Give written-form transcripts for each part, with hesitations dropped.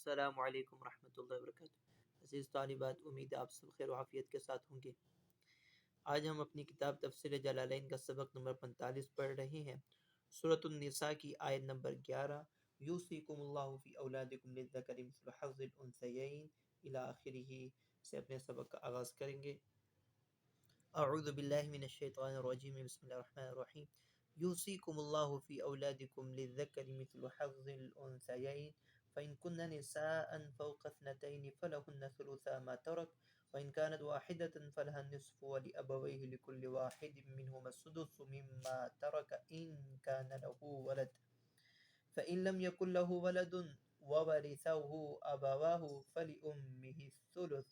السلام علیکم ورحمۃ اللہ وبرکاتہ۔ عزیز طالبات، امید ہے آپ سب خیر و عافیت کے ساتھ ہوں گے۔ آج ہم اپنی کتاب تفسیر جلالین کا سبق نمبر 45 پڑھ رہے ہیں۔ سورۃ النساء کی آیت نمبر 11، یوصیکم اللہ فی اولادکم للذکر مثل حظ الانثیین الی آخرہ سے اپنے سبق کا آغاز کریں گے۔ اعوذ باللہ من الشیطان الرجیم، بسم اللہ الرحمن الرحیم۔ یوصیکم اللہ فی اولادکم للذکر مثل حظ الانثیین فإن كن نساء فوق اثنتين فلهن ثلثا ما ترك وإن كانت واحدة فلها النصف ولأبويه لكل واحد منهما السدس مما ترك إن كان له ولد فإن لم يكن له ولد وورثه أبواه فلأمه الثلث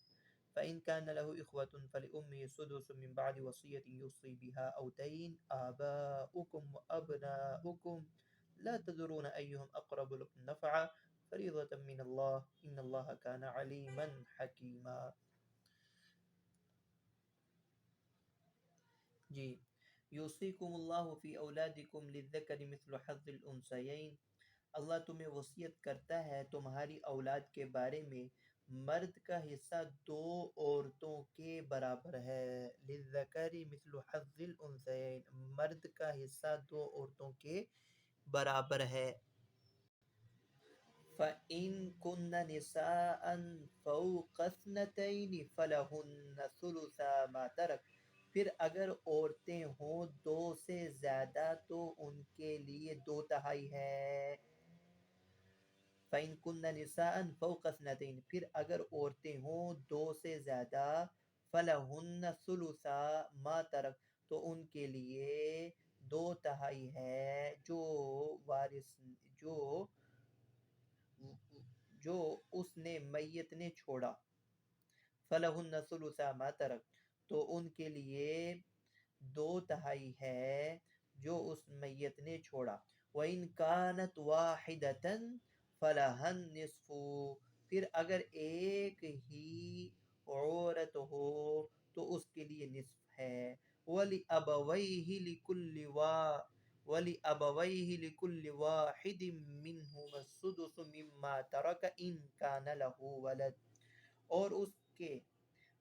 فإن كان له إخوة فلأمه السدس من بعد وصية يوصي بها أو دين آباؤكم وأبناؤكم لا تدرون أيهم أقرب لكم نفعا فریضۃ من اللہ ان اللہ کان علیما حکیما۔ جی، یوصیکم اللہ فی اولادکم للذکر مثل حظ الانثیین، اللہ تمہیں وصیت کرتا ہے تمہاری اولاد کے بارے میں مرد کا حصہ دو عورتوں کے برابر ہے۔ للذکر مثل حظ الانثیین، مرد کا حصہ دو عورتوں کے برابر ہے۔ فَإِن كُنَّ نِسَاءً فَوْقَ اثْنَتَيْنِ فَلَهُنَّ ثُلُثَا مَا تَرَكَ، پھر اگر عورتیں ہوں دو سے زیادہ تو ان کے لیے دو تہائی ہے۔ فَإِن كُنَّ نِسَاءً فَوْقَ اثْنَتَيْنِ، پھر اگر عورتیں ہوں دو سے زیادہ، فَلَهُنَّ ثُلُثَا مَا تَرَكَ، تو ان کے لیے دو تہائی ہے جو وارث جو اس نے میت نے چھوڑا۔ فَلَهُنَّ ثُلُثَا مَا تَرَكَ، تو ان کے لیے دو تہائی ہے جو اس میت نے چھوڑا۔ وَإِن كَانَتْ وَاحِدَةً فَلَهَا النِّصْفُ، پھر اگر ایک ہی عورت ہو تو اس کے لیے نصف ہے۔ وَلِأَبَوَيْهِ لِكُلِّ وَاحِدٍ مِّنْهُمَا السُّدُسُ مِمَّا تَرَكَ إِن كَانَ لَهُ وَلَدٌ، اور اس کے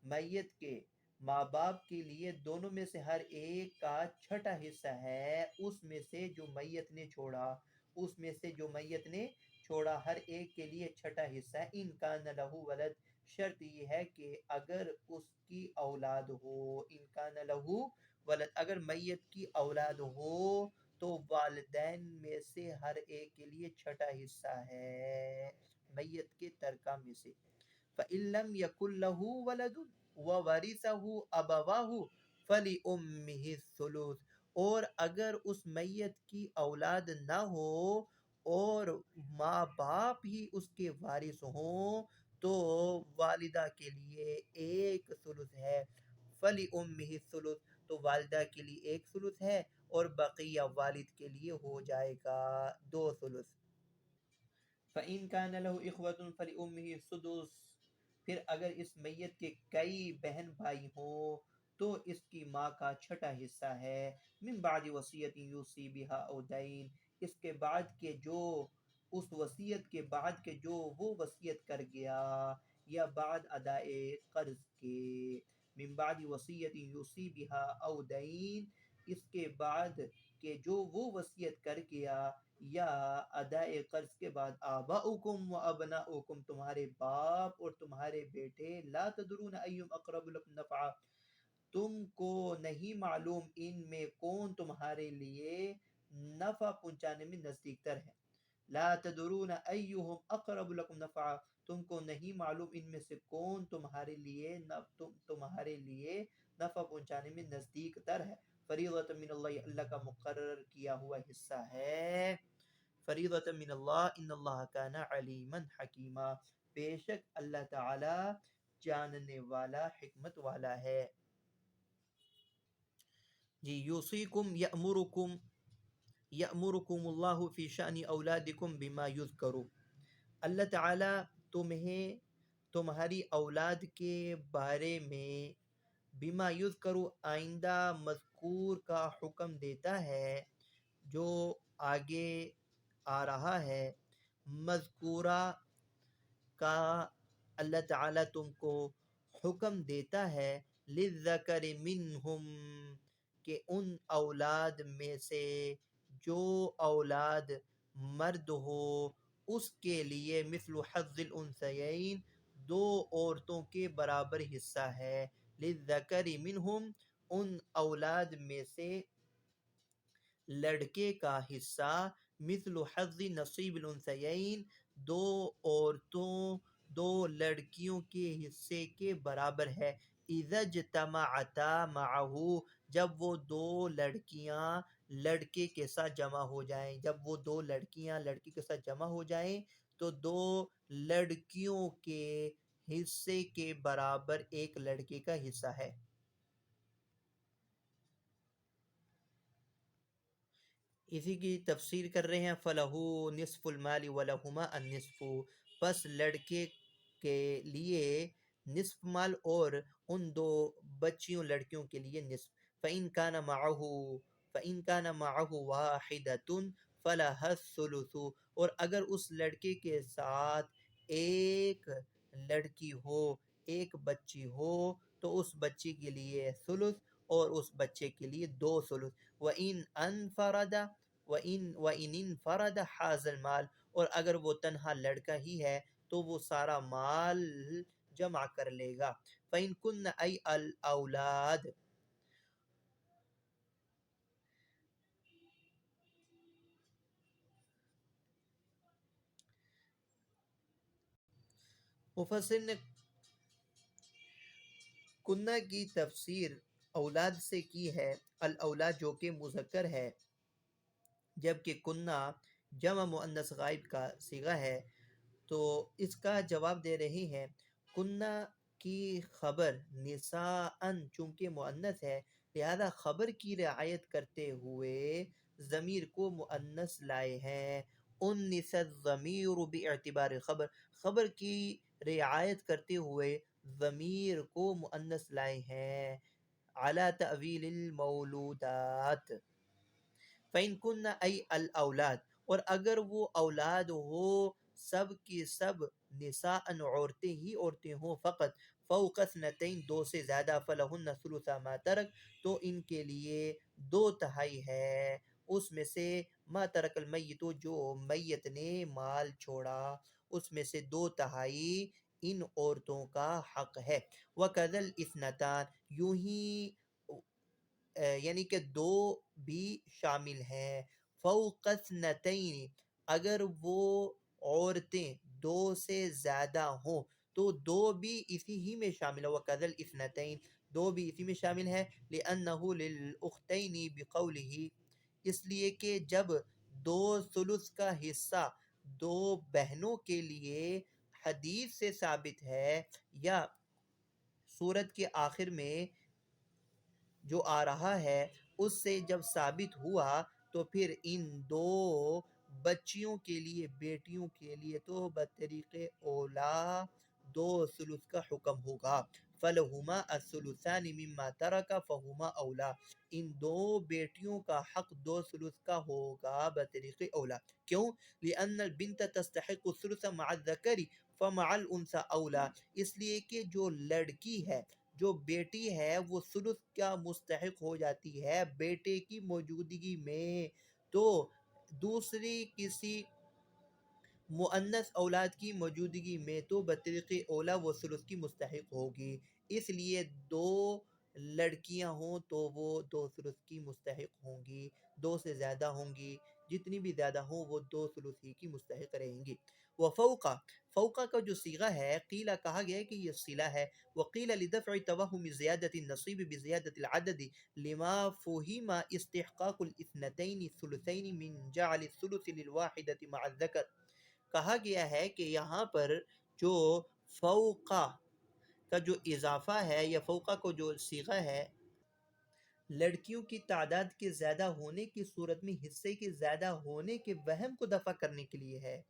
میت کے ماں باپ کے لیے دونوں میں سے ہر ایک کا چھٹا حصہ ہے اس میں سے جو میت نے چھوڑا، ہر ایک کے لیے چھٹا حصہ ہے۔ ان کان لہ ولد، شرط یہ ہے کہ اگر اس کی اولاد ہو، ان کان لہ ولد، اگر میت کی اولاد ہو تو والدین میں سے ہر ایک کے لیے چھٹا حصہ ہے میت کے ترکہ میں سے۔ فَإِن لَّمْ يَكُن لَّهُ وَلَدٌ وَوَرِثَهُ أَبَوَاهُ فَلِأُمِّهِ الثُّلُثُ، اور اگر اس میت کی اولاد نہ ہو اور ماں باپ ہی اس کے وارث ہوں تو والدہ کے لیے ایک ثلث ہے۔ فَلِأُمِّهِ الثُّلُثُ، تو والدہ کے لیے ایک ثلث ہے اور بقیہ والد کے لیے ہو جائے گا دو ثلث۔ فَإِن كَانَ لَهُ إِخْوَةٌ فَلِأُمِّهِ السُّدُسُ، پھر اگر اس میت کے کئی بہن بھائی ہوں تو اس کی ماں کا چھٹا حصہ ہے۔ من بعد وصیت یوصی بها او دین، اس کے بعد کہ جو اس وصیت کے بعد کہ جو وہ وصیت کر گیا یا بعد ادائے قرض کے۔ من بعد وصیت یوصی بها او دین، اس کے بعد کہ جو وہ وصیت کر گیا یا ادائے قرض کے بعد۔ آباؤکم و ابناؤکم، تمہارے باپ اور تمہارے بیٹے۔ لا تدرون ایہم اقرب لکم نفعا، تم کو نہیں معلوم ان میں کون تمہارے لیے نفع پہنچانے میں نزدیک تر ہے۔ لا تدرون ایہم اقرب لکم نفعا، تم کو نہیں معلوم ان میں سے کون تمہارے لیے نفع پہنچانے میں نزدیک تر ہے۔ فریضۃ من اللہ، اللہ کا مقرر کیا ہوا حصہ ہے۔ فریضۃ من اللہ ان اللہ کان علیما حکیما، بے شک اللہ تعالی جاننے والا حکمت والا ہے۔ جی، یوصیکم یأمرکم اللہ فی شأن اولادکم بما یذکر، اللہ تعالی تمہیں تمہاری اولاد کے بارے میں بما یذکر، آئندہ مذکور کا حکم دیتا ہے جو آگے آ رہا ہے۔ مذکورہ کا اللہ تعالیٰ تم کو حکم دیتا ہے للذکر منہم کہ ان اولاد میں سے جو اولاد مرد ہو اس کے لیے مثل حظ الانثیین دو عورتوں کے برابر حصہ ہے للذکر منہم ان اولاد میں سے لڑکے کا حصہ مثل حظ نصیب الانثیین دو عورتوں دو لڑکیوں کے حصے کے برابر ہے اذا اجتمعتا معه جب وہ دو لڑکیاں لڑکے کے ساتھ جمع ہو جائیں جب وہ دو لڑکیاں لڑکی کے ساتھ جمع ہو جائیں تو دو لڑکیوں کے حصے کے برابر ایک لڑکے کا حصہ ہے اسی کی تفسیر کر رہے ہیں فَلَهُ نِصْفُ الْمَالِ وَلَهُمَا النِّصْفُ پس لڑکے کے لیے نصف مال اور ان دو بچیوں لڑکیوں کے لیے نصف فَإِنْ كَانَ مَعَهُ وَاحِدَةٌ فَلَهَا الثُّلُثُ اور اگر اس لڑکے کے ساتھ ایک لڑکی ہو ایک بچی ہو تو اس بچی کے لیے ثلث اور اس بچے کے لیے دو ثلث وَإِنْ أَنْفَرَدَ وَإِنْ انْفَرَدَ حَازَ الْمَالِ اور اگر وہ تنہا لڑکا ہی ہے تو وہ سارا مال جمع کر لے گا فَإِنْ كُنَّ أَيْ الْأَوْلَادِ مفسر نے کنہ کی تفسیر اولاد سے کی ہے الاولاد جو کہ مذکر ہے جبکہ کنہ جمع مؤنث غائب کا صیغہ ہے تو اس کا جواب دے رہی ہیں کنہ کی خبر نساء چونکہ مؤنث ہے لہذا خبر کی رعایت کرتے ہوئے ضمیر کو مؤنث لائے ہیں انس الضمیر باعتبار خبر خبر کی رعایت کرتے ہوئے ضمیر کو مؤنث لائے ہیں اعلی تأویل المولودات فَإِن كُنَّ أَيْ الْأَوْلَاد اور اگر وہ اولاد ہو سب کی سب نساء عورتیں ہی عورتیں ہوں فقط فوق اثنتین دو سے زیادہ فلہن ثلث ما ترک تو ان کے لیے دو تہائی ہے اس میں سے ما ترک المیت جو میت نے مال چھوڑا اس میں سے دو تہائی ان عورتوں کا حق ہے وَكَذَا الْإِثْنَتَانِ یوں ہی یعنی کہ دو بھی شامل ہیں فوق اثنتین اگر وہ عورتیں دو سے زیادہ ہوں تو دو بھی اسی ہی میں شامل ہے وَكَذَا الْإِثْنَتَيْنِ دو بھی اسی میں شامل ہے لِأَنَّهُ لِلْأُخْتَيْنِ بِقَوْلِهِ اس لیے کہ جب دو ثلث کا حصہ دو بہنوں کے لیے حدیث سے ثابت ہے یا سورت کے آخر میں جو آ رہا ہے اس سے جب ثابت ہوا تو پھر ان دو بچیوں کے لیے بیٹیوں کے لیے تو بطریق اولا دو ثلث کا حکم ہوگا فلہما الثلثان مما ترک فہما اولا ان دو بیٹیوں کا حق دو ثلث کا ہوگا بطریق اولا کیوں لأن البنت تستحق الثلث مع الذکر فمع الانثى اولا اس لیے کہ جو لڑکی ہے جو بیٹی ہے وہ ثلث کا مستحق ہو جاتی ہے بیٹے کی موجودگی میں تو دوسری کسی مؤنث اولاد کی موجودگی میں تو بطریق اولا وہ ثلث کی مستحق ہوگی اس لیے دو لڑکیاں ہوں تو وہ دو ثلث کی مستحق ہوں گی دو سے زیادہ ہوں گی جتنی بھی زیادہ ہوں وہ دو ثلث ہی کی مستحق رہیں گی وفوقا فوقا کا جو صیغہ ہے قیلہ کہا گیا ہے کہ یہ صلہ ہے وقیل لدفع توهم زیادة النصیب بزیادة العدد لما فهم استحقاق الاثنتين الثلثين من جعل الثلث للواحدة مع الذکر کہا گیا ہے کہ یہاں پر جو فوقا کا جو اضافہ ہے یا فوقا کو جو صیغہ ہے لڑکیوں کی تعداد کے زیادہ ہونے کی صورت میں حصے کے زیادہ ہونے کے وہم کو دفع کرنے کے لیے ہے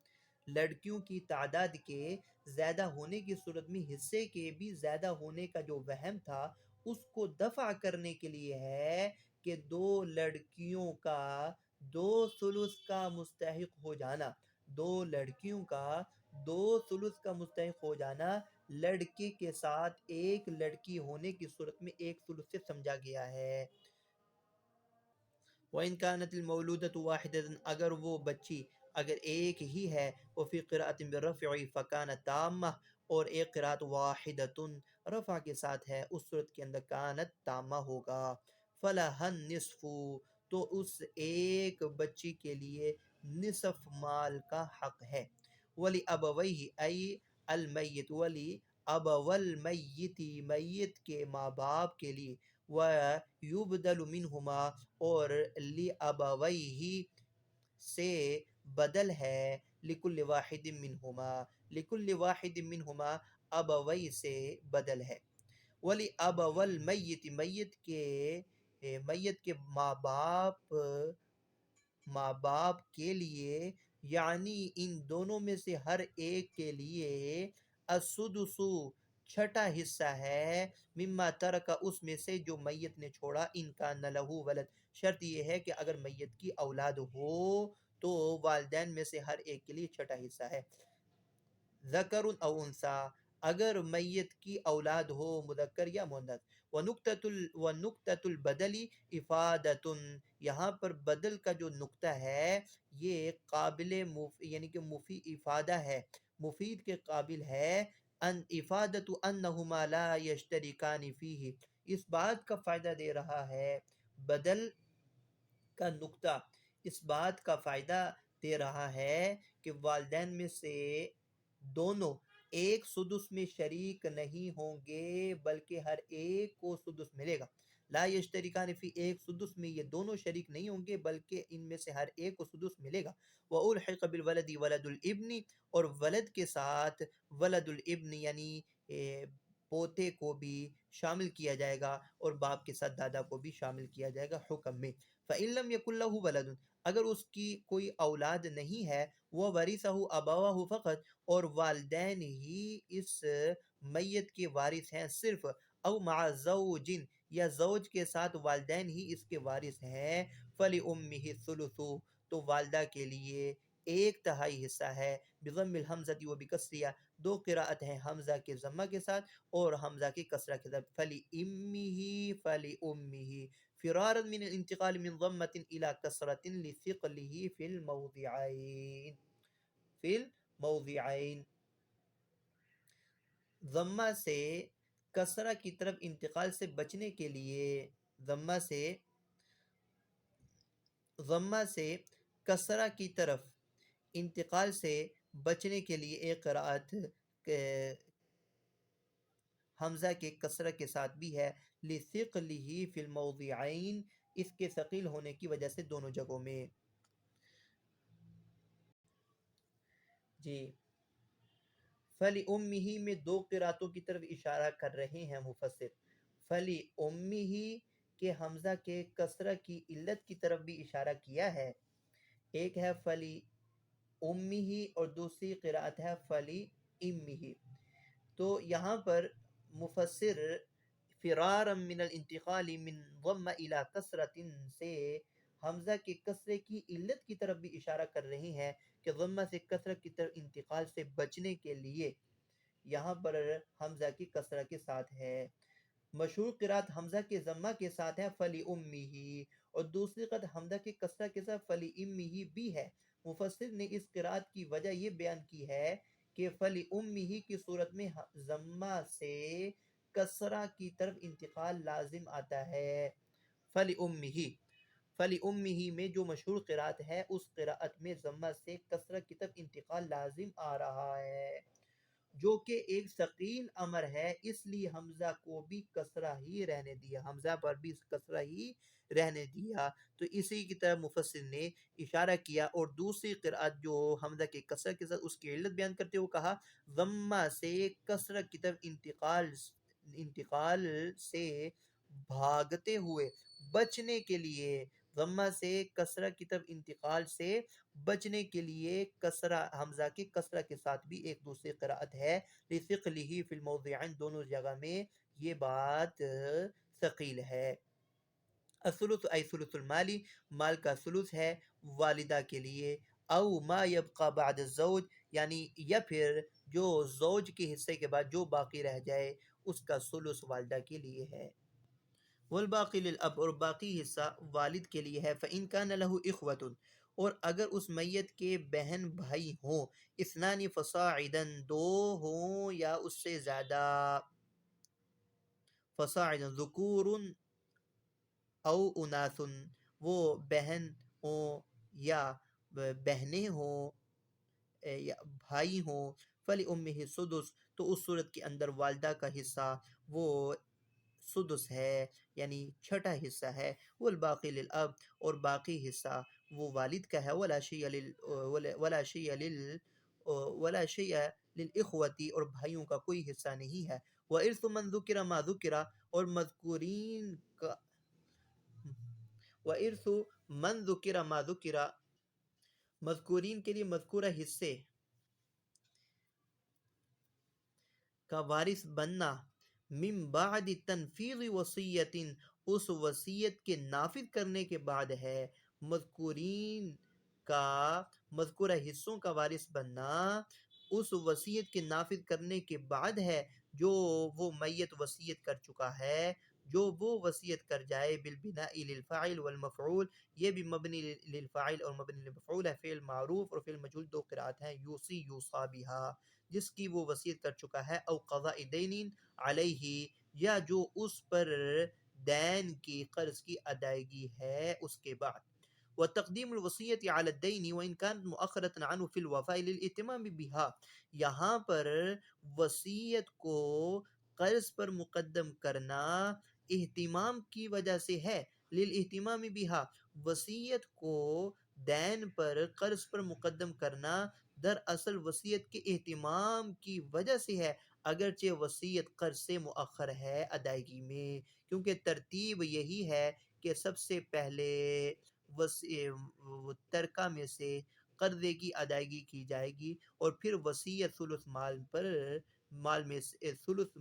لڑکیوں کی تعداد کے زیادہ ہونے کی صورت میں حصے کے بھی زیادہ ہونے کا جو وہم تھا اس کو دفع کرنے کے لیے ہے کہ دو لڑکیوں کا دو ثلث کا مستحق ہو جانا دو لڑکیوں کا دو ثلث کا مستحق ہو جانا لڑکے کے ساتھ ایک لڑکی ہونے کی صورت میں ایک ثلث سے سمجھا گیا ہے۔ وَإِن كَانَتِ الْمَوْلُودَةُ وَاحِدَةً اگر وہ بچی اگر ایک ہی ہے، وَفِي قِرَاءَةٍ بِالرَّفْعِ فَكَانَتْ تَامَّةً اور ایک قرات واحدۃ رفع کے ساتھ ہے، اس صورت کے اندر کانت تامہ ہوگا۔ فَلَهَا النِّصْفُ تو اس ایک بچی کے لیے نصف مال کا حق ہے۔ وَلِأَبَوَيْهِ أَيْ الْمَيِّتُ وَلِأَبَوَ الْمَيِّتِ میت کے ماں باپ کے لیے، وَيُبْدَلُ مِنْهُمَا اور لِأَبَوَيْهِ سے بدل ہے، لِكُلِّ وَاحِدٍ مِّنْهُمَا لِكُلِّ وَاحِدٍ مِّنْهُمَا ابوی سے بدل ہے۔ وَلِأَبَوَ الْمَيِّتِ میت کے ماں باپ کے لیے، یعنی ان دونوں میں سے ہر ایک کے لیے السدس چھٹا حصہ ہے، مما ترک اس میں سے جو میت نے چھوڑا، ان کا لہو ولد شرط یہ ہے کہ اگر میت کی اولاد ہو تو والدین میں سے ہر ایک کے لیے چھٹا حصہ ہے۔ ذکر او انثی اگر میت کی اولاد ہو مذکر یا مؤنث۔ ونکتۃ البدل افادۃ یہاں پر بدل کا جو نقطہ ہے یہ قابل یعنی کہ مفید افادہ ہے، مفید کے قابل ہے۔ ان افادۃ انہما لا یشترکان فیہ اس بات کا فائدہ دے رہا ہے، بدل کا نقطہ اس بات کا فائدہ دے رہا ہے کہ والدین میں سے دونوں ایک سدس میں شریک نہیں ہوں گے بلکہ ہر ایک کو سدس ملے گا۔ لا یشترکان فی ایک سدس میں یہ دونوں شریک نہیں ہوں گے بلکہ ان میں سے ہر ایک کو سدس ملے گا۔ وَأُلْحِقَ بِالْوَلَدِ وَلَدُ الْإِبْنِ اور ولد کے ساتھ ولد الابن یعنی پوتے کو بھی شامل کیا جائے گا اور باپ کے ساتھ دادا کو بھی شامل کیا جائے گا حکم میں۔ فَإِن لَمْ يَكُنْ لَهُ وَلَدٌ اگر اس کی کوئی اولاد نہیں ہے، وَوَرِثَهُ أَبَوَاهُ فقط اور والدین ہی اس میت کے وارث ہیں صرف، او مع زوج یا زوج کے ساتھ والدین ہی اس کے وارث ہیں، فَلِأُمِّهِ الثُّلُثُ تو والدہ کے لیے ایک تہائی حصہ ہے، بضم الحمزہ و بکسریہ دو قراءت ہیں حمزہ کے ضمہ کے ساتھ اور حمزہ کے کسرہ کے ساتھ، فَلِأُمِّهِ فرارا من الانتقال من ضمة إلى كسرة لثقله في الموضعين ضمہ سے کسرہ کی طرف انتقال سے بچنے کے لیے، ضمہ سے کسرہ کی طرف انتقال سے بچنے کے لیے ایک قرأت حمزہ کے کسرہ کے ساتھ بھی ہے، لثقلہ فی الموضعین اس کے ثقیل ہونے کی وجہ سے دونوں جگہوں میں۔ جی فَلِأُمِّهِ میں دو قراتوں کی طرف اشارہ کر رہے ہیں مفسر، فَلِأُمِّهِ کے حمزہ کے کسرہ کی علت کی طرف بھی اشارہ کیا ہے، ایک ہے فَلِأُمِّهِ اور دوسری قرات ہے فَلِإِمِّهِ۔ تو یہاں پر مفسر فرارا من الانتقال من ضم الى کسرة سے حمزہ کے کسرے کی علت کی طرف بھی اشارہ کر رہے ہیں کہ ضمہ سے کسرہ کی طرف انتقال سے بچنے کے لیے یہاں پر حمزہ کی کسرہ کے ساتھ ہے۔ مشہور قرات حمزہ کے ضمہ کے ساتھ ہے فَلِأُمِّهِ اور دوسری قرات حمزہ کے کسرہ کے ساتھ فَلِإِمِّهِ بھی ہے۔ مفسر نے اس قرات کی وجہ یہ بیان کی ہے کہ فَلِأُمِّهِ کی صورت میں ضمہ سے کسرہ کی طرف انتقال لازم آتا ہے۔ فَلِأُمِّهِ میں جو مشہور قرات ہے اس قرات میں ضمہ سے کسرہ کی طرف انتقال لازم آ رہا ہے جو کہ ایک ثقیل امر ہے، اس لیے حمزہ کو بھی کسرہ ہی رہنے دیا، حمزہ پر بھی کسرہ ہی رہنے دیا۔ تو اسی کی طرح مفسر نے اشارہ کیا اور دوسری قرآت جو حمزہ کے کسرہ کے ساتھ اس کی علت بیان کرتے ہوئے کہا ضمہ سے کسرہ کی طرف انتقال سے بھاگتے ہوئے بچنے کے لیے، ضمہ سے کسرہ کی طرف انتقال سے بچنے کے لیے کسرہ حمزہ کے کسرہ کے ساتھ بھی ایک دوسری قرأت ہے، لثقلہ فی الموضعین دونوں جگہ میں یہ بات ثقیل ہے۔ الثلث ای ثلث المالی مال کا ثلث ہے والدہ کے لیے، او ما یبقى بعد الزوج یعنی یا پھر جو زوج کے حصے کے بعد جو باقی رہ جائے اس کا ثلث والدہ کے لیے ہے۔ والباقی للاب، اور باقی حصہ والد کے لیے ہے۔ فإن كان له إخوة، اور اگر اس میت کے بہن بھائی ہوں، اثنان فصاعدا، دو ہوں یا اس سے زیادہ، فصاعدا ذکور او اناث، وہ بہن ہوں یا بہنیں ہوں یا بھائی ہوں، فَلِأُمِّهِ السُّدُسُ، تو اس صورت کے اندر والدہ کا حصہ وہ سدس ہے، یعنی چھٹا حصہ ہے۔ والباقی للاب، اور باقی حصہ وہ والد کا ہے۔ ولا شیء لل ولا شیء للإخوة، اور بھائیوں کا کوئی حصہ نہیں ہے۔ وإرث من ذکر ما ذکر، اور مذکورین کا وإرث من ذکر ما ذکر، مذکورین کے لیے مذکورہ حصے کا وارث بننا، من بعد تنفیذ وصیت، اس وصیت کے نافذ کرنے کے بعد ہے۔ مذکورین کا مذکورہ حصوں کا وارث بننا اس وصیت کے نافذ کرنے کے بعد ہے جو وہ میت وصیت کر چکا ہے، جو وہ وصیت کر جائے۔ بالبناء للفاعل والمفعول، یہ بھی مبنی للفاعل اور مبنی للمفعول ہے۔ فعل معروف اور فعل مجہول دو قرات ہیں، یوصی یوصا بہا، جس کی وہ وصیت کر چکا ہے، او قضاء دین علیہ، یا جو اس پر دین کی قرض کی ادائیگی ہے اس کے بعد۔ وتقدیم الوصیت علی الدین وان كانت مؤخرة عنه في الوفاء للاهتمام بها، یہاں پر وصیت کو قرض پر مقدم کرنا اہتمام کی وجہ سے ہے۔ للاہتمام بها، وصیت کو دین پر قرض پر مقدم کرنا دراصل وصیت کے اہتمام کی وجہ سے ہے، اگرچہ وصیت قرض سے مؤخر ہے ادائیگی میں، کیونکہ ترتیب یہی ہے کہ سب سے پہلے ترکہ میں سے قرضے کی ادائیگی کی جائے گی، اور پھر وصیت ثلث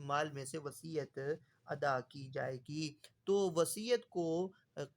مال میں سے وصیت ادا کی جائے گی۔ تو وصیت کو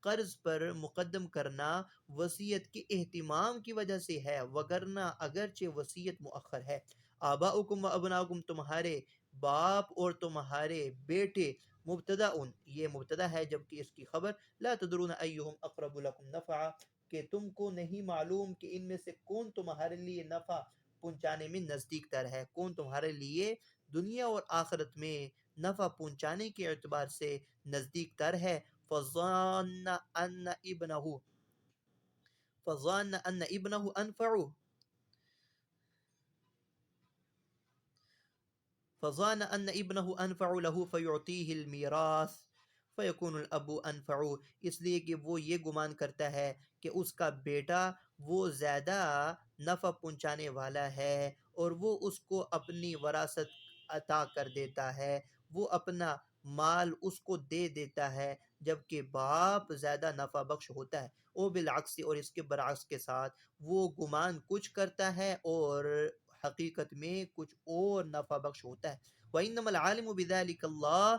قرض پر مقدم کرنا وصیت کے اہتمام کی وجہ سے ہے، وگرنہ اگرچہ وصیت مؤخر ہے۔ آباؤکم و ابناؤکم، تمہارے باپ اور تمہارے بیٹے، مبتدا، یہ مبتدا ہے جبکہ اس کی خبر، لا تدرون ایہم اقرب لکم نفعا، کہ تم کو نہیں معلوم کہ ان میں سے کون تمہارے لیے نفع پہنچانے میں نزدیک تر ہے، کون تمہارے لیے دنیا اور آخرت میں نفع پہنچانے کے اعتبار سے نزدیک تر ہے۔ فظن ان ابنہ انفع، فظن ان ابنہ انفع له فیعطیہ المیراث فیکون الاب انفع، اس لیے کہ وہ یہ گمان کرتا ہے کہ اس کا بیٹا وہ زیادہ نفع پہنچانے والا ہے اور وہ اس کو اپنی وراثت عطا کر دیتا ہے، وہ اپنا مال اس کو دے دیتا ہے، جبکہ باپ زیادہ نفع بخش ہوتا ہے۔ او بالعکس، اور اس کے برعکس کے ساتھ وہ گمان کچھ کرتا ہے اور حقیقت میں کچھ اور نفع بخش ہوتا ہے۔ وَإِنَّمَا الْعَالِمُ بِذَلِكَ اللَّهُ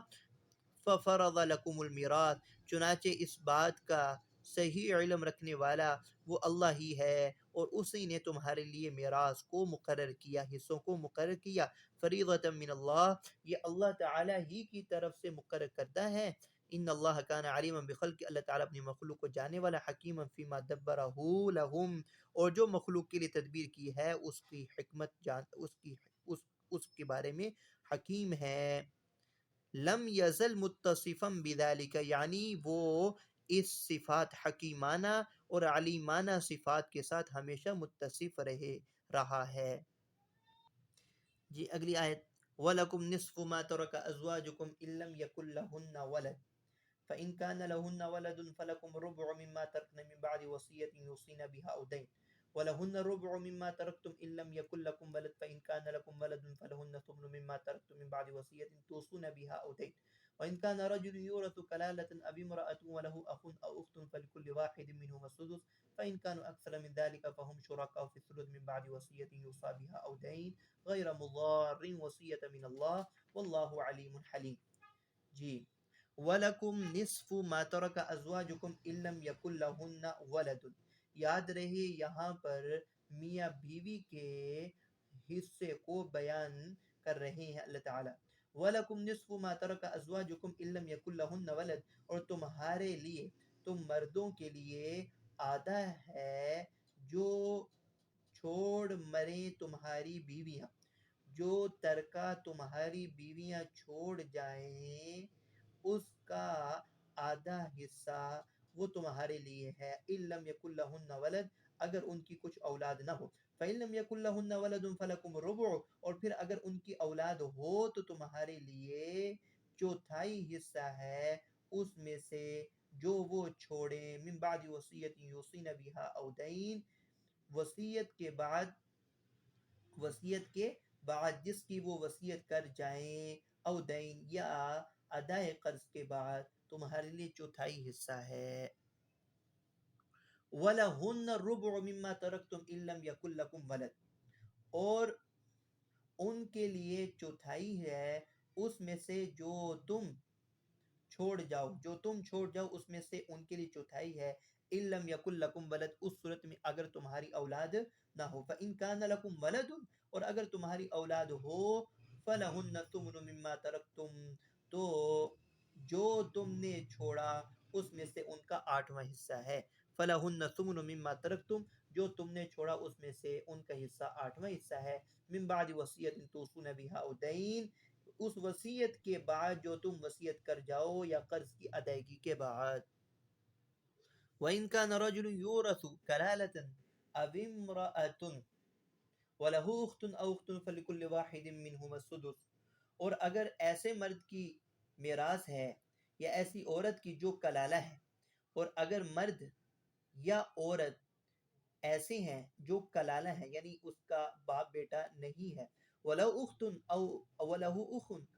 فَفَرَضَ لَكُمُ الْمِيرَاثَ، چنانچہ اس بات کا صحیح علم رکھنے والا وہ اللہ ہی ہے، اور اسی نے تمہارے لیے میراث کو مقرر کیا، حصوں کو مقرر کیا۔ فریضۃ من اللہ، یہ اللہ تعالی ہی کی طرف سے مقرر کرتا ہے۔ ان اللہ کان علیما بخلق، اللہ تعالیٰ اپنی مخلوق کو جانے والا، حکیما فیما دبرہ لہم، اور جو مخلوق کے لیے تدبیر کی ہے اس کی حکمت اس کے بارے میں حکیم ہے۔ لم یزل متصفا بذالک، یعنی وہ اس صفات حکیمانہ اور علیمانہ صفات کے ساتھ ہمیشہ متصف رہا ہے۔ جی اگلی آیت، وَلَكُمْ نِصْفُ مَا تَرَكَ أَزْوَاجُكُمْ إِن لَّمْ يَكُن لَّهُنَّ وَلَدٌ فَإِن كَانَ لَهُنَّ وَلَدٌ فَلَكُمُ الرُّبُعُ مِمَّا تَرَكْنَ مِن بَعْدِ وَصِيَّةٍ يُوصِينَ بِهَا أَوْ دَيْنٍ وَلَهُنَّ الرُّبُعُ مِمَّا تَرَكْتُمْ إِن لَّمْ يَكُن لَّكُمْ وَلَدٌ فَإِن كَانَ لَكُمْ وَلَدٌ فَلَهُنَّ الثُّمُنُ مِمَّا تَرَكْتُم مِّن بَعْدِ وَصِيَّةٍ تُوصُونَ بِهَا أَوْ دَيْنٍ وَإِن كَانَ رَجُلٌ يُورَثُ كَلَالَةً أَوِ امْرَأَةٌ وَلَهُ أَخٌ أَوْ أُخْتٌ فَلِكُلِّ وَاحِدٍ مِّنْهُمَا السُّدُسُ فَإِن كَانُوا أَكْثَرَ مِن ذَلِكَ فَهُمْ شُرَكَاءُ فِي الثُّلُثِ مِن بَعْدِ وَصِيَّةٍ يُوصَىٰ بِهَا أَوْ دَيْنٍ غَيْرَ مُضَارٍّ وَصِيَّةً مِّنَ اللَّهِ وَاللَّهُ عَلِيمٌ حَلِيمٌ۔ جی، وَلَكُمْ نِصْفُ مَا تَرَكَ أَزْوَاجُكُمْ إِن لَّمْ يَكُن لَّهُنَّ وَلَدٌ، یاد رہے یہاں پر میاں بیوی کے حصے کو بیان کر رہے ہیں اللہ تعالیٰ۔ وَلَكُمْ نِصْفُ مَا تَرَكَ أَزْوَاجُكُمْ إِن لَّمْ يَكُن لَّهُنَّ وَلَدٌ، اور تمہارے لیے، تم مردوں کے لیے آدھا ہے جو چھوڑ مریں تمہاری بیویاں، جو ترکہ تمہاری بیویاں چھوڑ جائیں اس کا آدھا حصہ وہ تمہارے لیے ہے۔ إِن لَّمْ يَكُن لَّهُنَّ وَلَدٌ، اگر ان کی کچھ اولاد نہ ہو۔ فَإِن لَّمْ يَكُن لَّهُنَّ وَلَدٌ فَلَكُمُ الرُّبُعُ، اور پھر اگر ان کی اولاد ہو تو تمہارے لیے چوتھائی حصہ ہے اس میں سے جو وہ چھوڑیں، من بعد وصیت یوصین بها او دین، وصیت کے بعد، وصیت کے بعد جس کی وہ وصیت کر جائیں، او دین یا ادائے قرض کے بعد، تمہارے لیے چوتھائی حصہ ہے۔ وَلَهُنَّ الرُّبُعُ مِمَّا تَرَكْتُمْ إِن لَّمْ يَكُن لَّكُمْ وَلَدٌ، اور ان کے لیے چوتھائی ہے اس میں سے جو تم چھوڑ جاؤ، جو تم چھوڑ جاؤ اس میں سے ان کے لیے چوتھائی ہے۔ إِن لَّمْ يَكُن لَّكُمْ وَلَدٌ، اس صورت میں اگر تمہاری اولاد نہ ہو۔ فَإِن كَانَ لَكُمْ وَلَدٌ، اور اگر تمہاری اولاد ہو، فَلَهُنَّ الثُّمُنُ مِمَّا تَرَكْتُمْ، تو جو تم نے چھوڑا اس میں سے ان کا آٹھواں حصہ ہے۔ فَلَهُنَّ الثُّمُنُ مِمَّا تَرَكْتُمْ، جو تم نے چھوڑا اس میں سے ان کا حصہ آٹھواں حصہ ہے۔ من بعد وصیت توصون بها او دین، اس وصیت کے بعد جو تم وصیت کر جاؤ یا قرض کی ادائیگی کے بعد۔ وَإِن كَانَ رَجُلٌ يُورَثُ كَلَالَةً أَوِ امْرَأَةٌ وَلَهُ أُخْتٌ أَوْ أُخْتٌ فَلِكُلِّ وَاحِدٍ مِّنْهُمَا السُّدُسُ، اور اگر ایسے مرد کی میراث ہے یا ایسی عورت کی جو کلالہ ہے، اور اگر مرد یا عورت ایسے ہیں جو کلالہ ہیں یعنی اس کا باپ بیٹا نہیں ہے، وَلَوْ أُخْتٌ أَوْ وَلَهُ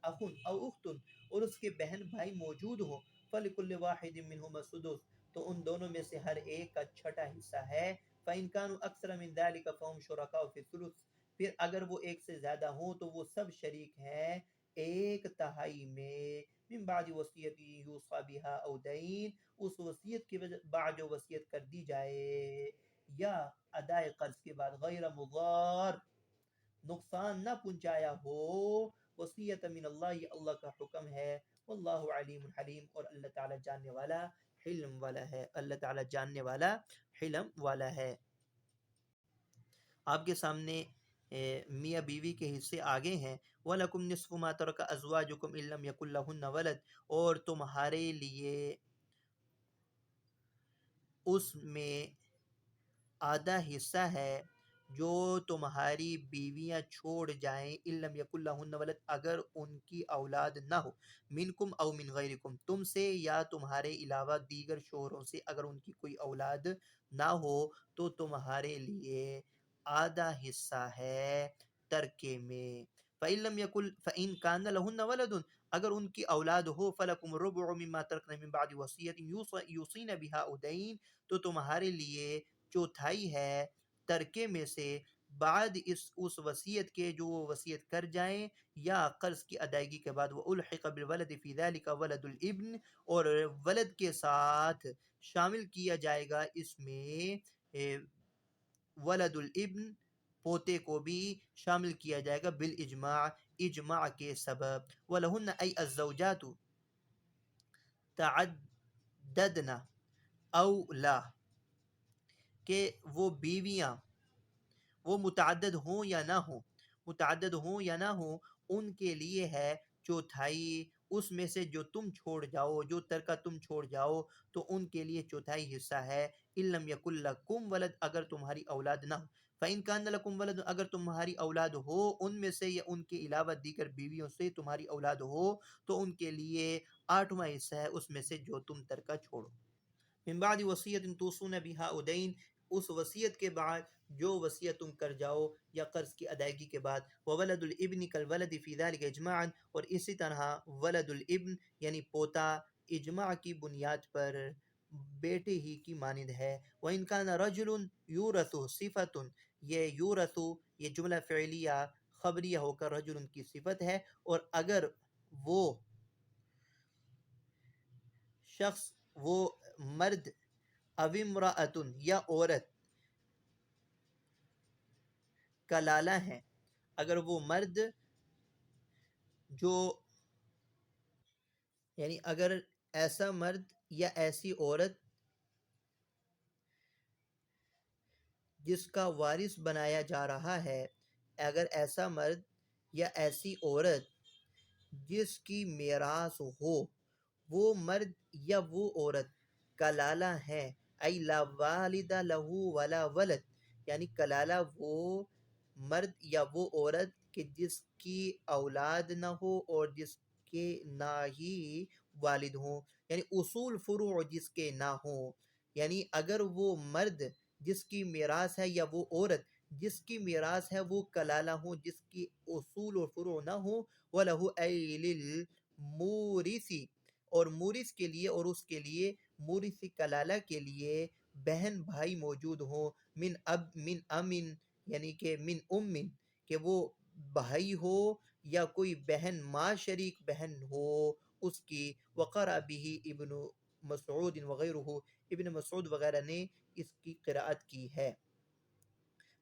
أَخٌ أَوْ أُخْتٌ، اور اس کے بہن بھائی موجود ہوں، فَلِكُلِّ وَاحِدٍ مِّنْهُمَا السُّدُسُ، تو ان دونوں میں سے ہر ایک کا چھٹا حصہ ہے۔ فَإِن كَانُوا أَكْثَرَ مِن ذَلِكَ فَهُمْ شُرَكَاءُ فِي الثُّلُثِ، پھر اگر وہ ایک سے زیادہ ہوں تو وہ سب شریک ہیں ایک تہائی میں، من بعد وصیت یوصی بها او دین، اس وصیت کے بعد جو وصیت کر دی جائے یا ادائے قرض کے بعد، غیر مضار، نقصان نہ پہنچایا ہو۔ وصیت من اللہ، یہ اللہ کا حکم ہے۔ واللہ علیم حلیم، اور اللہ تعالیٰ جاننے والا حلم والا ہے، اللہ تعالیٰ جاننے والا حلم والا ہے۔ آپ کے سامنے میاں بیوی کے حصے آگے ہیں۔ وَلَكُمْ نِصْفُ مَا تَرَكَ أَزْوَاجُكُمْ إِن لَّمْ يَكُن لَّهُنَّ وَلَدٌ، اور تمہارے لیے اس میں آدھا حصہ ہے جو تمہاری بیویاں چھوڑ جائیں، إِن لَّمْ يَكُن لَّهُنَّ وَلَدٌ، اگر ان کی اولاد نہ ہو، منکم او من غیرکم، تم سے یا تمہارے علاوہ دیگر شوہروں سے اگر ان کی کوئی اولاد نہ ہو تو تمہارے لیے آدھا حصہ ہے ترکے میں۔ فَإِن لَّمْ يَكُن فَإِن كَانَ لَهُنَّ وَلَدٌ، اگر ان کی اولاد ہو، فَلَكُمُ الرُّبُعُ مِمَّا تَرَكْنَ مِن بَعْدِ وَصِيَّةٍ يُوصِينَ بِهَا أَوْ دَيْنٍ، تو تمہارے لیے چوتھائی ہے ترکے میں سے بعد اس وصیت کے جو وہ وصیت کر جائیں یا قرض کی ادائیگی کے بعد۔ وَأُلْحِقَ بِالْوَلَدِ فِي ذَلِكَ وَلَدُ الْإِبْنِ، اور ولد کے ساتھ شامل کیا جائے گا اس میں ولد الابن، پوتے کو بھی شامل کیا جائے گا، بالاجماع، اجماع کے سبب۔ وَلَهُنَّ أَيْ الزَّوْجَاتُ تعددن او لا، کہ وہ بیویاں وہ متعدد ہوں یا نہ ہوں، متعدد ہوں یا نہ ہوں، ان کے لیے ہے چوتھائی اس میں سے جو تم چھوڑ جاؤ، جو ترکہ تم چھوڑ جاؤ تو ان کے لیے چوتھائی حصہ ہے۔ إِن لَّمْ يَكُن لَّكُمْ وَلَدٌ، اگر تمہاری اولاد نہ ہو۔ فَإِن كَانَ لَكُمْ وَلَدٌ، اگر تمہاری اولاد ہو ان میں سے یا ان کے علاوہ دیگر بیویوں سے تمہاری اولاد ہو تو ان کے لیے آٹھواں حصہ ہے اس میں سے جو تم ترکہ چھوڑو۔ من بعد وصیت توصون بها او دین، اس وصیت کے بعد جو وصیت تم کر جاؤ یا قرض کی ادائیگی کے بعد۔ وولد الابن کالولد فی ذلک اجماعا، اور اسی طرح ولد الابن یعنی پوتا اجماع کی بنیاد پر بیٹے ہی کی مانند ہے۔ وَإِن كَانَ رَجُلٌ يُورَثُ صِفَةٌ، یہ یورث یہ جملہ فعلیہ خبریہ ہو کر رجل کی صفت ہے، اور اگر وہ شخص، وہ مرد، او امرأۃ یا عورت کلالہ ہیں، اگر وہ مرد جو یعنی اگر ایسا مرد یا ایسی عورت جس کا وارث بنایا جا رہا ہے، اگر ایسا مرد یا ایسی عورت جس کی میراث ہو، وہ مرد یا وہ عورت کلالہ ہے، ای لا والد لہو ولا ولد، یعنی کلالہ وہ مرد یا وہ عورت کہ جس کی اولاد نہ ہو اور جس کے نہ ہی والد ہوں، یعنی اصول فروع جس کے نہ ہوں، یعنی اگر وہ مرد جس کی میراث ہے یا وہ عورت جس کی میراث ہے وہ کلالہ ہوں، جس کی اصول و فروع نہ ہوں، وَلَهُ أَيْ لِلْمُورِثِ، اور مورث کے لیے اور اس کے لیے مورث کلالہ کے لیے بہن بھائی موجود ہوں، من امن، یعنی کہ من امن، کہ وہ بھائی ہو یا کوئی بہن ماں شریک بہن ہو اس کی، وقرأ به ابن مسعود وغیرہ، ابن مسعود وغیرہ نے اس کی قرأت کی ہے۔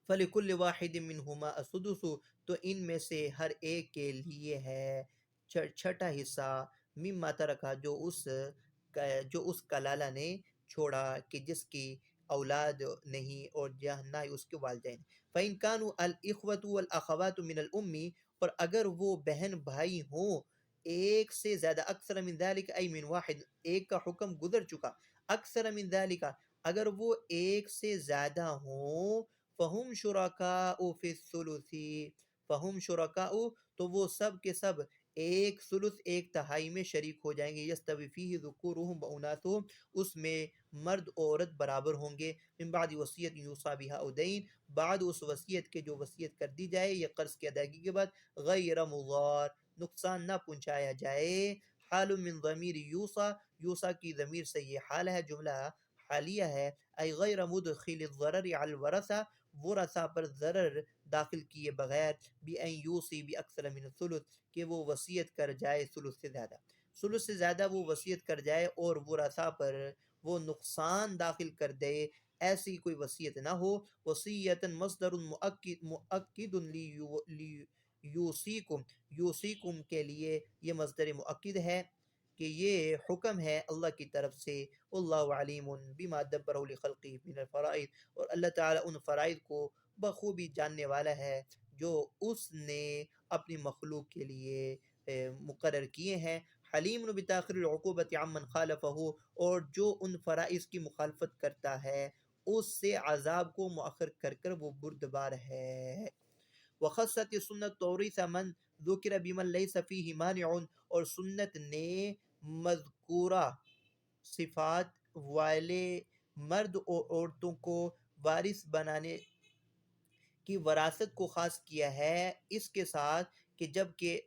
فَلِكُلِّ وَاحِدٍ مِّنْهُمَا السُّدُسُ، تو ان میں سے ہر ایک کے لیے ہے چھٹا حصہ، مما ترکا، جو اس کلالہ نے چھوڑا کہ جس کی اولاد نہیں اور نہ ہی اس کے والدین۔ فَإِنْ كَانُوا الْإِخْوَةُ وَالْأَخَوَاتُ مِنَ الْأُمِّ، اور اگر وہ بہن بھائی ہوں ایک سے زیادہ، اکثر من ذلك ای من واحد، ایک کا حکم گزر چکا، اکثر من ذلك، اگر وہ ایک سے زیادہ ہوں، فہم شرکاء فی الثلث، فہم شرکاء، تو وہ سب کے سب ایک ثلث ایک تہائی میں شریک ہو جائیں گے، یستوی فیہ ذکورہم واناثہم، اس میں مرد عورت برابر ہوں گے، من بعد وصیت یوصی بہا او دین، بعد اس وصیت کے جو وصیت کر دی جائے یا قرض کی ادائیگی کے بعد، غیر مضار، نقصان نہ پہنچایا جائے، حال من ضمیر یوصی، یوصی کی ضمیر سے یہ حال ہے، جملہ حالیہ ہے، ای غیر مدخل الضرر علی الورثہ، ورثہ پر ضرر داخل کیے بغیر، بأن یوصی باکثر من الثلث، کہ وہ وصیت کر جائے ثلث سے زیادہ، ثلث سے زیادہ وہ وصیت کر جائے اور ورثہ پر وہ نقصان داخل کر دے، ایسی کوئی وصیت نہ ہو۔ وصیتا مصدر مؤکد یوصیکم، یوصیکم کے لیے یہ مصدر مؤکد ہے کہ یہ حکم ہے اللہ کی طرف سے، اللہ علیم بما دبر لخلقہ من الفرائض، اور اللہ تعالیٰ ان فرائض کو بخوبی جاننے والا ہے جو اس نے اپنی مخلوق کے لیے مقرر کیے ہیں۔ حلیم بتاخر العقوبت عمن خالفہ، اور جو ان فرائض کی مخالفت کرتا ہے اس سے عذاب کو مؤخر کر کر وہ بردبار ہے۔ وخصت سنت توریث من ذکر بمن لیس فیہ مانع، اور سنت نے مذکورہ صفات والے مرد اور عورتوں کو وارث بنانے کی وراثت کو خاص کیا ہے، اس کے ساتھ کہ جب کہ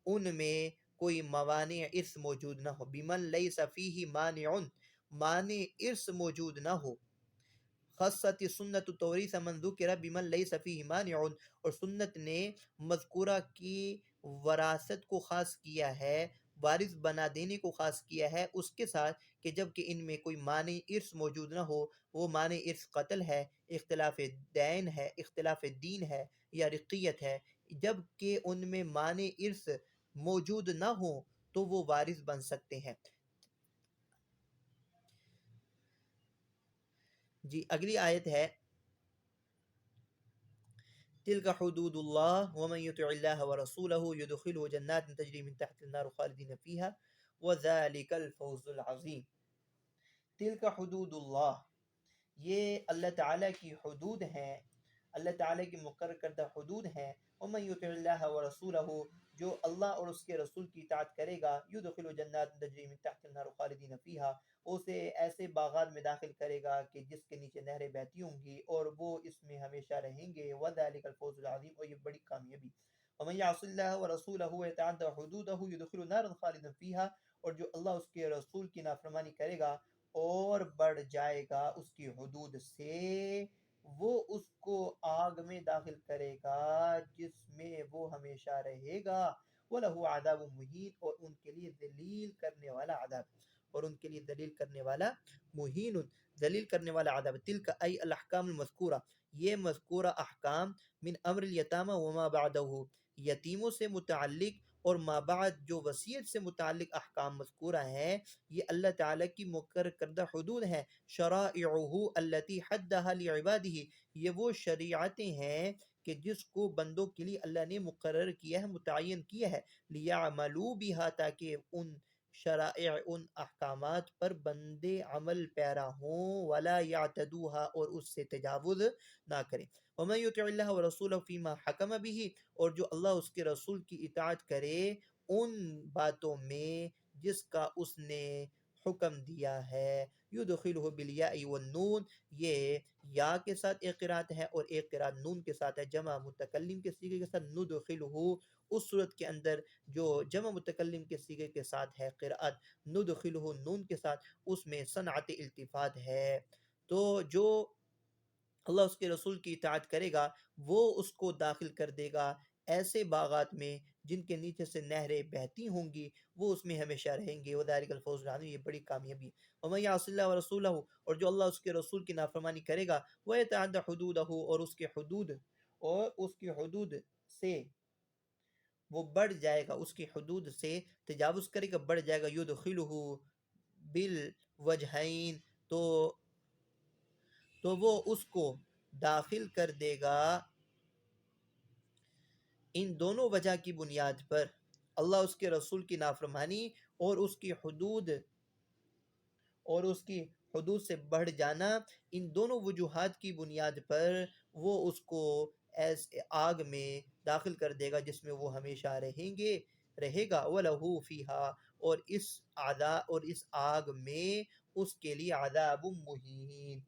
ان میں کوئی موانع ارث موجود نہ ہو، بمن لیس فیہ مانع، مانع ارث موجود نہ ہو۔ خصت سنت توریث من ذکر بمن لیس فیہ مانع، اور سنت نے مذکورہ کی وراثت کو خاص کیا ہے، وارث بنا دینے کو خاص کیا ہے اس کے ساتھ کہ جب کہ ان میں کوئی مانع ارث موجود نہ ہو، وہ مانع ارث قتل ہے، اختلاف دین ہے، اختلاف دین ہے یا رقیت ہے، جب کہ ان میں مانع ارث موجود نہ ہو تو وہ وارث بن سکتے ہیں۔ جی اگلی آیت ہے، تلك حدود اللہ ومن یطع اللہ ورسولہ يدخلہ جنات تجری من تحت النار خالدین فیہا وذلک الفوز العظیم۔ تلک حدود اللہ، یہ اللہ تعالیٰ کی حدود ہیں، اللہ تعالیٰ کی مقرر کردہ حدود ہیں۔ ومن یطع اللہ ورسولہ، جو اللہ اور اس کے رسول کی اطاعت کرے گا، یدخل جنات تجری من تحت النار خالدین فیہا، اسے ایسے باغات میں داخل کرے گا کہ جس کے نیچے نہریں بہتی ہوں گی اور وہ اس میں ہمیشہ رہیں گے، وذلک الفوز العظیم، اور یہ بڑی کامیابی۔ ومن یعص اللہ ورسولہ ویتعدی حدودہ یدخل نارا خالدا فیہا، اور جو اللہ اس کے رسول کی نافرمانی کرے گا اور بڑھ جائے گا اس کی حدود سے، وہ اس کو آگ میں داخل کرے گا جس میں وہ ہمیشہ رہے گا، وَلَهُ عَذَابٌ مُهِينٌ، اور ان کے لیے ذلیل کرنے والا عذاب۔ اور ان کے لیے دلیل کرنے والا مہین، دلیل کرنے والا عذاب. تلک ای الاحکام المذکورہ، یہ مذکورہ احکام من امر الیتامى وما بعدہ، یتیموں سے متعلق اور ما بعد جو وصیت سے متعلق احکام مذکورہ ہیں، یہ اللہ تعالیٰ کی مقرر کردہ حدود ہیں. شرائعہ التي حدها لعباده، یہ وہ شریعتیں ہیں کہ جس کو بندوں کے لیے اللہ نے مقرر کیا ہے، متعین کیا ہے. لیعملوا بها، تاکہ ان شرائع، ان احکامات پر بندے عمل پیرا ہوں. ولا یعتدوها، اور اس سے تجاوز نہ کریں. ومن یطع اللہ ورسولہ فیما حکم به، اور جو اللہ اس کے رسول کی اطاعت کرے ان باتوں میں جس کا اس نے حکم دیا ہے. یدخلہ بالیاء والنون، یہ یا کے ساتھ ایک قرات ہے اور ایک قرات نون کے ساتھ ہے، جمع متکلم کے صیغے کے ساتھ. ندخلہ، اس صورت کے اندر جو جمع متکلم کے صیغے کے ساتھ ہے قرات ندخلہ نون کے ساتھ، اس میں صنعت التفات ہے. تو جو اللہ اس کے رسول کی اطاعت کرے گا وہ اس کو داخل کر دے گا ایسے باغات میں جن کے نیچے سے نہریں بہتی ہوں گی، وہ اس میں ہمیشہ رہیں گے. وذالک الفوز العظیم، یہ بڑی کامیابی ہے. ومن یعص اللہ ورسولہ، اور جو اللہ اس کے رسول کی نافرمانی کرے گا، ویتعد حدودہ، اور اس کے حدود سے وہ بڑھ جائے گا، اس کی حدود سے تجاوز کرے گا، بڑھ جائے گا. یدخلہ بالوجہین، تو وہ اس کو داخل کر دے گا ان دونوں وجہ کی بنیاد پر. اللہ اس کے رسول کی نافرمانی اور اس کی حدود سے بڑھ جانا، ان دونوں وجوہات کی بنیاد پر وہ اس کو ایسے آگ میں داخل کر دے گا جس میں وہ ہمیشہ رہے گا. وَلَهُ فِيهَا، اور اس آگ میں اس کے لیے عذاب مہین،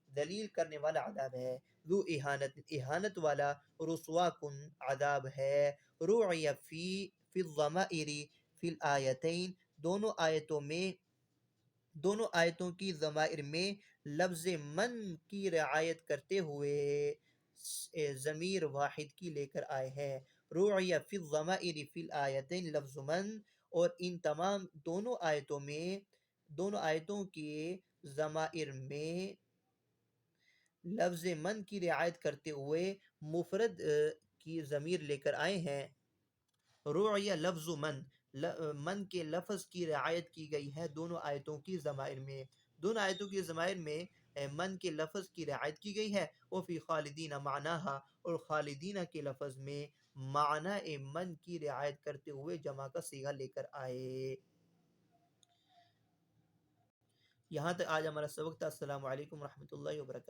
ذلیل کرنے والا عذاب ہے. ذو اہانت والا، رسوا کن عذاب ہے. رعی فی الضمائر فی الآیتین، دونوں آیتوں کی ضمائر میں لفظ من کی رعایت کرتے ہوئے ضمیر واحد کی لے کر آئے ہیں. رعی فی الضمائر فی الآیتین لفظ من، اور ان تمام دونوں آیتوں کی ضمائر میں لفظ من کی رعایت کرتے ہوئے مفرد کی ضمیر لے کر آئے ہیں. رعی لفظ من کے لفظ کی رعایت کی گئی ہے دونوں آیتوں کی ضمائر میں من کے لفظ کی رعایت کی گئی ہے. وفی خالدین معناہا، اور خالدین کے لفظ میں معنی من کی رعایت کرتے ہوئے جمع کا صیغہ لے کر آئے. یہاں تک آج ہمارا سبق تھا. السلام علیکم ورحمۃ اللہ وبرکاتہ.